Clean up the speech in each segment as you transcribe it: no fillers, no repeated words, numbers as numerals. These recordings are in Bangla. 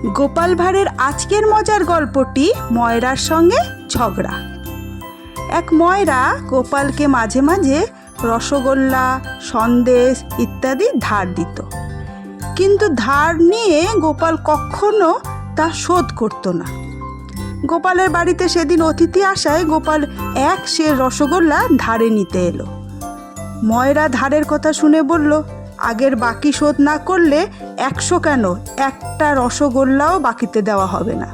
গোপাল ভাঁড়ের আজকের মজার গল্পটি ময়রার সঙ্গে ঝগড়া। এক ময়রা গোপালকে মাঝে মাঝে রসগোল্লা, সন্দেশ ইত্যাদি ধার দিত, কিন্তু ধার নিয়ে গোপাল কখনো তা শোধ করত না। গোপালের বাড়িতে সেদিন অতিথি আসায় গোপাল এক সের রসগোল্লা ধারে নিতে এলো। ময়রা ধারের কথা শুনে বলল, আগের বাকি শোধ না করলে 100 কেন, একটা রসগোল্লাও বাকিতে দেওয়া হবে না।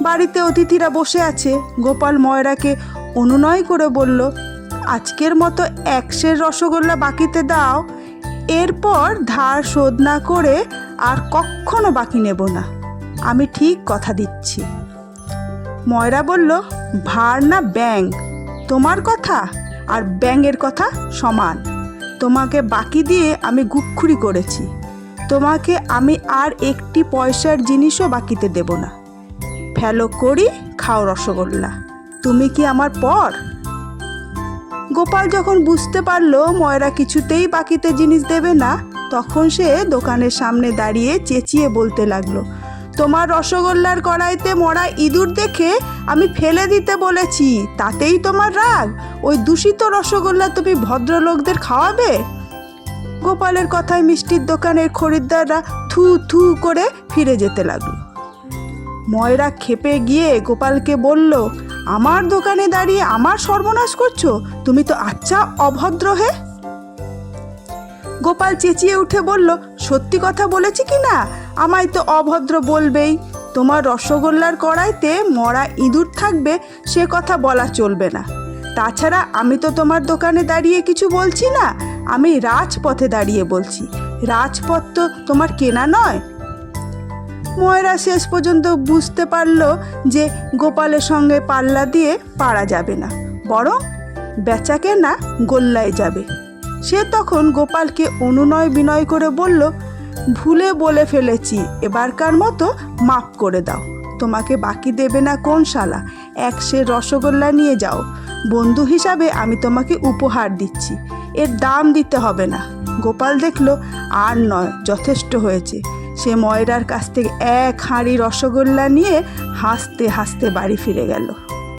বাড়িতে অতিথিরা বসে আছে। গোপাল ময়রাকে অনুনয় করে বলল, আজকের মতো 1 সের রসগোল্লা বাকিতে দাও, এরপর ধার শোধ না করে আর কখনো বাকি নেব না, আমি ঠিক কথা দিচ্ছি। ময়রা বলল, ভার না ব্যাঙ, তোমার কথা আর ব্যাঙের কথা সমান। তোমাকে বাকি দিয়ে আমি গুক্ষুরি করেছি, তোমাকে আমি আর একটি পয়সার জিনিসও বাকিতে দেব না। ফেলো করি, খাও রসগোল্লা, তুমি কি আমার পর? গোপাল যখন বুঝতে পারলো ময়রা কিছুতেই বাকিতে জিনিস দেবে না, তখন সে দোকানের সামনে দাঁড়িয়ে চেঁচিয়ে বলতে লাগলো, তোমার রসগোল্লার কড়াইতে মরা ইঁদুর দেখে আমি ফেলে দিতে বলেছি, তাতেই তোমার রাগ? ওই দূষিত রসগোল্লা তুমি ভদ্রলোকদের খাওয়াবে? গোপালের কথায় মিষ্টির দোকানের খরিদ্দাররা থু থু করে ফিরে যেতে লাগলো। ময়রা ক্ষেপে গিয়ে গোপালকে বলল, আমার দোকানে দাঁড়িয়ে আমার সর্বনাশ করছো, তুমি তো আচ্ছা অভদ্র হে। গোপাল চেঁচিয়ে উঠে বলল, সত্যি কথা বলেছি কি না, আমায় তো অভদ্র বলবেই। তোমার রসগোল্লার কড়াইতে মরা ইঁদুর থাকবে সে কথা বলা চলবে না। তাছাড়া আমি তো তোমার দোকানে দাঁড়িয়ে কিছু বলছি না, আমি রাজপথে দাঁড়িয়ে বলছি, রাজপথ তো তোমার কেনা নয়। ময়রা শেষ পর্যন্ত বুঝতে পারল যে গোপালের সঙ্গে পাল্লা দিয়ে পারা যাবে না, বরং বেচা কেনা গোল্লায় যাবে। সে তখন গোপালকে অনুনয় বিনয় করে বলল, ভুলে বলে ফেলেছি, এবারকার মতো মাফ করে দাও। তোমাকে বাকি দেবে না কোন শালা, 1 সের রসগোল্লা নিয়ে যাও, বন্ধু হিসাবে আমি তোমাকে উপহার দিচ্ছি, এর দাম দিতে হবে না। গোপাল দেখলো আর নয়, যথেষ্ট হয়েছে। সে ময়রার কাছ থেকে 1 হাঁড়ি রসগোল্লা নিয়ে হাসতে হাসতে বাড়ি ফিরে গেল।